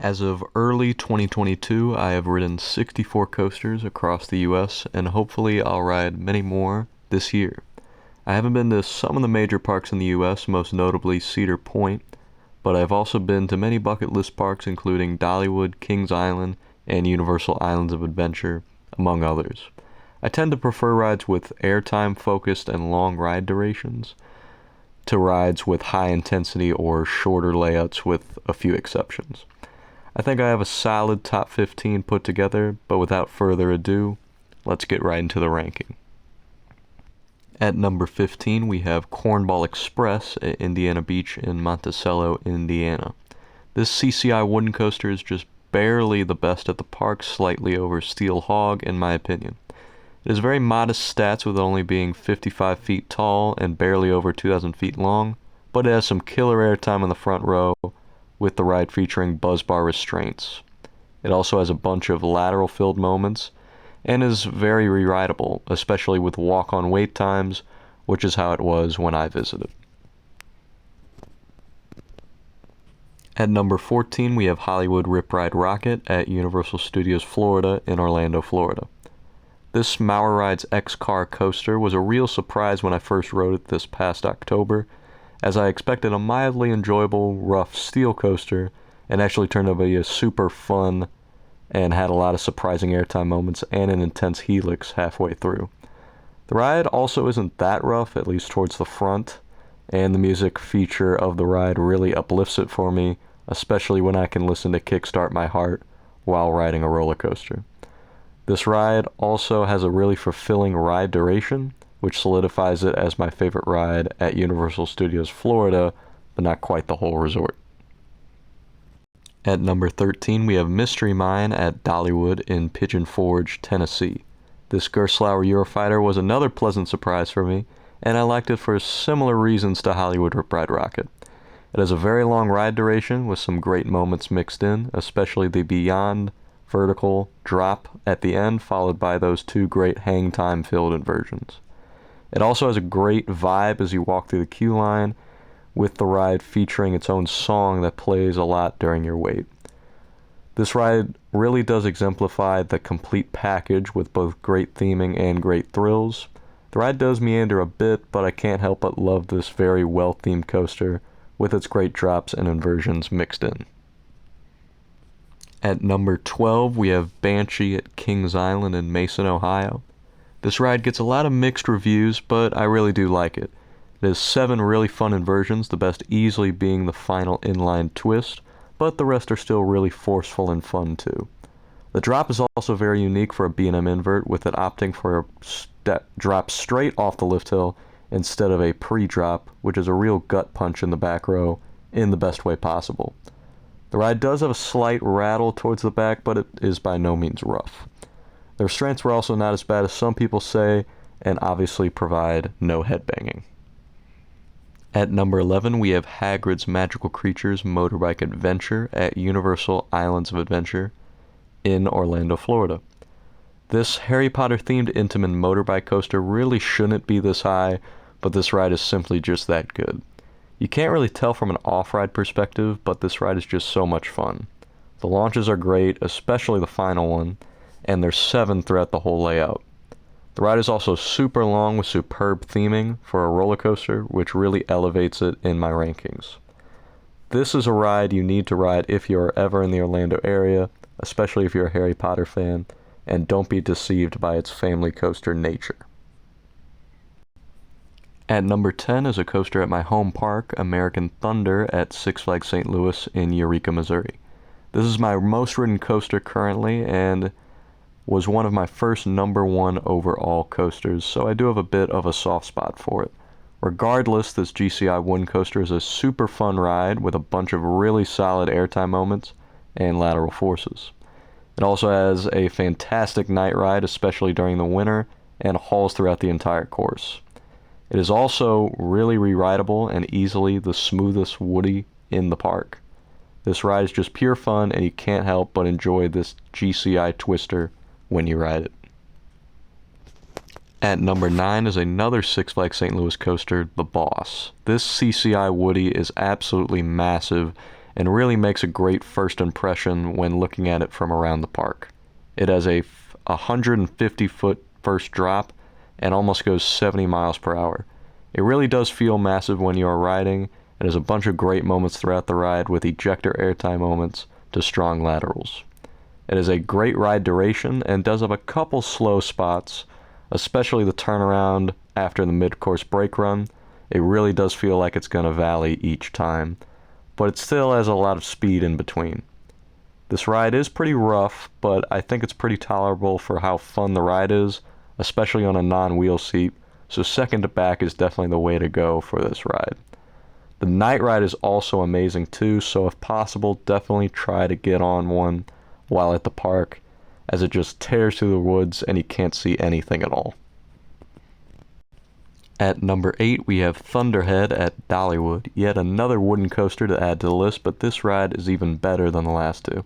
As of early 2022, I have ridden 64 coasters across the US, and hopefully I'll ride many more this year. I haven't been to some of the major parks in the US, most notably Cedar Point, but I've also been to many bucket list parks including Dollywood, Kings Island, and Universal Islands of Adventure, among others. I tend to prefer rides with airtime focused and long ride durations to rides with high intensity or shorter layouts with a few exceptions. I think I have a solid top 15 put together, but without further ado, let's get right into the ranking. At number 15, we have Cornball Express at Indiana Beach in Monticello, Indiana. This CCI wooden coaster is just barely the best at the park, slightly over Steel Hog in my opinion. It has very modest stats with only being 55 feet tall and barely over 2,000 feet long, but it has some killer airtime in the front row, with the ride featuring buzz bar restraints. It also has a bunch of lateral filled moments and is very re-rideable, especially with walk-on wait times, which is how it was when I visited. At number 14, we have Hollywood Rip Ride Rocket at Universal Studios Florida in Orlando, Florida. This Maurer Rides X-Car coaster was a real surprise when I first rode it this past October, as I expected a mildly enjoyable, rough steel coaster, and actually turned out to be a super fun and had a lot of surprising airtime moments and an intense helix halfway through. The ride also isn't that rough, at least towards the front, and the music feature of the ride really uplifts it for me, especially when I can listen to Kickstart My Heart while riding a roller coaster. This ride also has a really fulfilling ride duration, which solidifies it as my favorite ride at Universal Studios Florida, but not quite the whole resort. At number 13, we have Mystery Mine at Dollywood in Pigeon Forge, Tennessee. This Gerstlauer Eurofighter was another pleasant surprise for me, and I liked it for similar reasons to Hollywood Rip Ride Rocket. It has a very long ride duration with some great moments mixed in, especially the beyond vertical drop at the end, followed by those two great hang time filled inversions. It also has a great vibe as you walk through the queue line, with the ride featuring its own song that plays a lot during your wait. This ride really does exemplify the complete package with both great theming and great thrills. The ride does meander a bit, but I can't help but love this very well-themed coaster with its great drops and inversions mixed in. At number 12, we have Banshee at Kings Island in Mason, Ohio. This ride gets a lot of mixed reviews, but I really do like it. It has 7 really fun inversions, the best easily being the final inline twist, but the rest are still really forceful and fun too. The drop is also very unique for a B&M invert, with it opting for a drop straight off the lift hill instead of a pre-drop, which is a real gut punch in the back row in the best way possible. The ride does have a slight rattle towards the back, but it is by no means rough. The restraints were also not as bad as some people say, and obviously provide no headbanging. At number 11, we have Hagrid's Magical Creatures Motorbike Adventure at Universal Islands of Adventure in Orlando, Florida. This Harry Potter themed Intamin motorbike coaster really shouldn't be this high, but this ride is simply just that good. You can't really tell from an off-ride perspective, but this ride is just so much fun. The launches are great, especially the final one, and there's 7 throughout the whole layout. The ride is also super long with superb theming for a roller coaster, which really elevates it in my rankings. This is a ride you need to ride if you are ever in the Orlando area, especially if you're a Harry Potter fan, and don't be deceived by its family coaster nature. At number 10 is a coaster at my home park, American Thunder at Six Flags St. Louis in Eureka, Missouri. This is my most ridden coaster currently, and was one of my first number 1 overall coasters, so I do have a bit of a soft spot for it. Regardless, this GCI wooden coaster is a super fun ride with a bunch of really solid airtime moments and lateral forces. It also has a fantastic night ride, especially during the winter, and hauls throughout the entire course. It is also really re-rideable and easily the smoothest woody in the park. This ride is just pure fun, and you can't help but enjoy this GCI twister when you ride it. At number 9 is another Six Flags St. Louis coaster, The Boss. This CCI Woody is absolutely massive and really makes a great first impression when looking at it from around the park. It has a 150-foot first drop and almost goes 70 miles per hour. It really does feel massive when you are riding. It has a bunch of great moments throughout the ride, with ejector airtime moments to strong laterals. It has a great ride duration and does have a couple slow spots, especially the turnaround after the mid-course brake run. It really does feel like it's going to valley each time, but it still has a lot of speed in between. This ride is pretty rough, but I think it's pretty tolerable for how fun the ride is, especially on a non-wheel seat, so second to back is definitely the way to go for this ride. The night ride is also amazing too, so if possible, definitely try to get on one while at the park, as it just tears through the woods and you can't see anything at all. At number 8, we have Thunderhead at Dollywood, yet another wooden coaster to add to the list, but this ride is even better than the last two.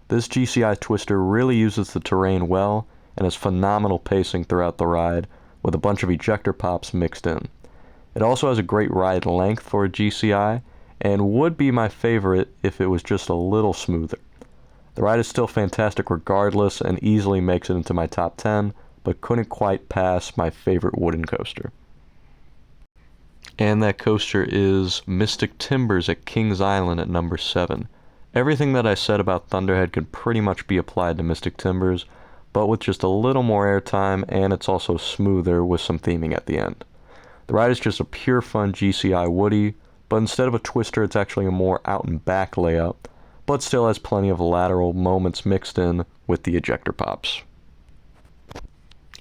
This GCI twister really uses the terrain well and has phenomenal pacing throughout the ride, with a bunch of ejector pops mixed in. It also has a great ride length for a GCI, and would be my favorite if it was just a little smoother. The ride is still fantastic regardless, and easily makes it into my top 10, but couldn't quite pass my favorite wooden coaster. And that coaster is Mystic Timbers at Kings Island at number 7. Everything that I said about Thunderhead could pretty much be applied to Mystic Timbers, but with just a little more airtime, and it's also smoother with some theming at the end. The ride is just a pure fun GCI Woody, but instead of a twister, it's actually a more out and back layout, but still has plenty of lateral moments mixed in with the ejector pops.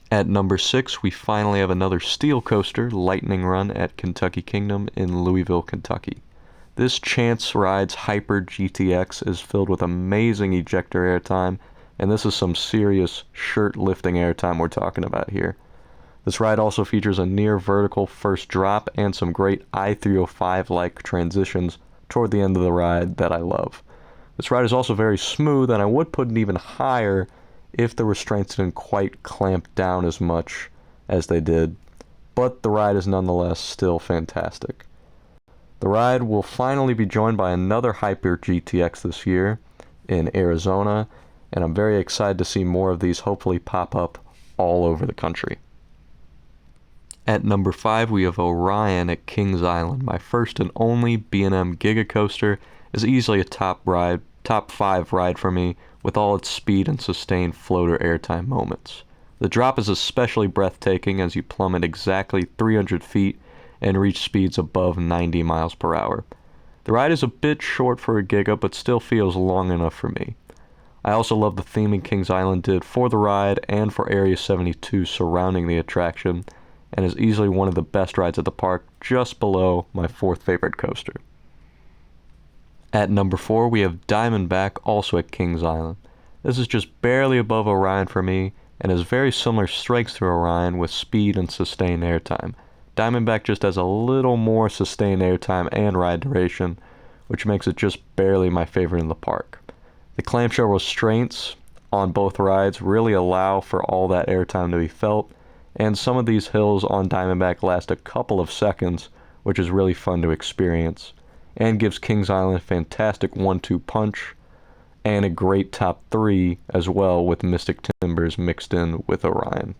At number 6, we finally have another steel coaster, Lightning Run at Kentucky Kingdom in Louisville, Kentucky. This Chance Rides Hyper GTX is filled with amazing ejector airtime, and this is some serious shirt-lifting airtime we're talking about here. This ride also features a near vertical first drop and some great I-305-like transitions toward the end of the ride that I love. This ride is also very smooth, and I would put it even higher if the restraints didn't quite clamp down as much as they did, but the ride is nonetheless still fantastic. The ride will finally be joined by another Hyper GTX this year in Arizona, and I'm very excited to see more of these hopefully pop up all over the country. At number 5, we have Orion at Kings Island. My first and only B&M Giga Coaster is easily a top 5 ride for me, with all its speed and sustained floater airtime moments. The drop is especially breathtaking as you plummet exactly 300 feet and reach speeds above 90 miles per hour. The ride is a bit short for a Giga, but still feels long enough for me. I also love the theming Kings Island did for the ride and for Area 72 surrounding the attraction, and is easily one of the best rides at the park, just below my 4th favorite coaster. At number 4, we have Diamondback, also at Kings Island. This is just barely above Orion for me, and has very similar strengths to Orion with speed and sustained airtime. Diamondback just has a little more sustained airtime and ride duration, which makes it just barely my favorite in the park. The clamshell restraints on both rides really allow for all that airtime to be felt, and some of these hills on Diamondback last a couple of seconds, which is really fun to experience, and gives Kings Island a fantastic 1-2 punch, and a great top 3 as well, with Mystic Timbers mixed in with Orion.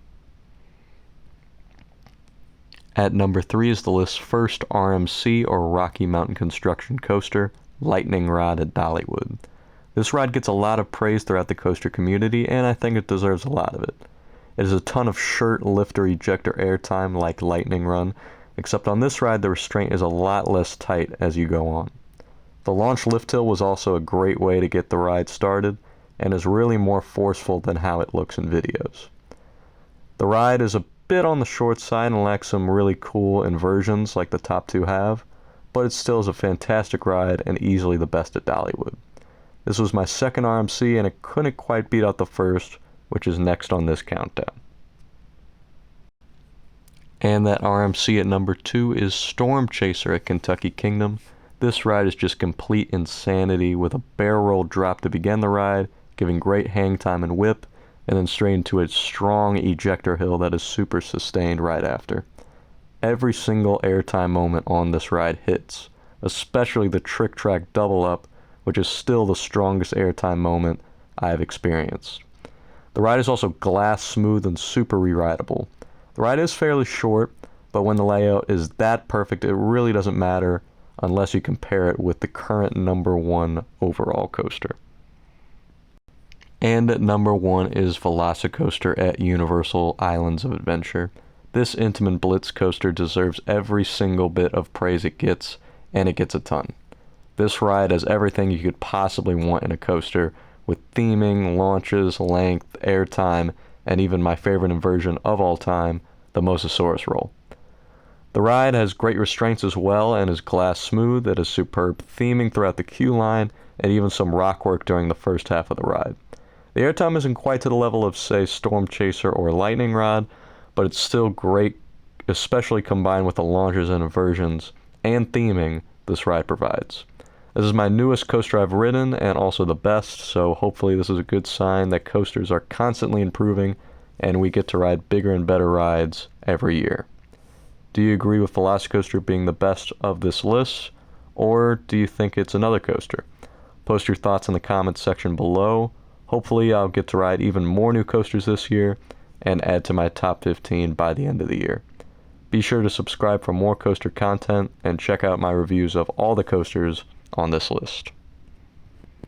At number 3 is the list's first RMC, or Rocky Mountain Construction Coaster, Lightning Rod at Dollywood. This ride gets a lot of praise throughout the coaster community, and I think it deserves a lot of it. It has a ton of shirt lifter ejector airtime like Lightning Run, except on this ride the restraint is a lot less tight as you go on. The launch lift hill was also a great way to get the ride started, and is really more forceful than how it looks in videos. The ride is a bit on the short side and lacks some really cool inversions like the top 2 have, but it still is a fantastic ride and easily the best at Dollywood. This was my 2nd RMC, and it couldn't quite beat out the first, which is next on this countdown. And that RMC at number 2 is Storm Chaser at Kentucky Kingdom. This ride is just complete insanity, with a barrel roll drop to begin the ride, giving great hang time and whip, and then straight into a strong ejector hill that is super sustained right after. Every single airtime moment on this ride hits, especially the trick track double up, which is still the strongest airtime moment I have experienced. The ride is also glass smooth and super re-rideable. The ride is fairly short, but when the layout is that perfect, it really doesn't matter unless you compare it with the current number 1 overall coaster. And at number 1 is Velocicoaster at Universal Islands of Adventure. This Intamin Blitz coaster deserves every single bit of praise it gets, and it gets a ton. This ride has everything you could possibly want in a coaster, with theming, launches, length, airtime, and even my favorite inversion of all time, the Mosasaurus roll. The ride has great restraints as well and is glass smooth. It has superb theming throughout the queue line and even some rock work during the first half of the ride. The airtime isn't quite to the level of, say, Storm Chaser or Lightning Rod, but it's still great, especially combined with the launches and inversions and theming this ride provides. This is my newest coaster I've ridden and also the best, so hopefully this is a good sign that coasters are constantly improving and we get to ride bigger and better rides every year. Do you agree with Velocicoaster being the best of this list, or do you think it's another coaster? Post your thoughts in the comments section below. Hopefully I'll get to ride even more new coasters this year and add to my top 15 by the end of the year. Be sure to subscribe for more coaster content and check out my reviews of all the coasters on this list.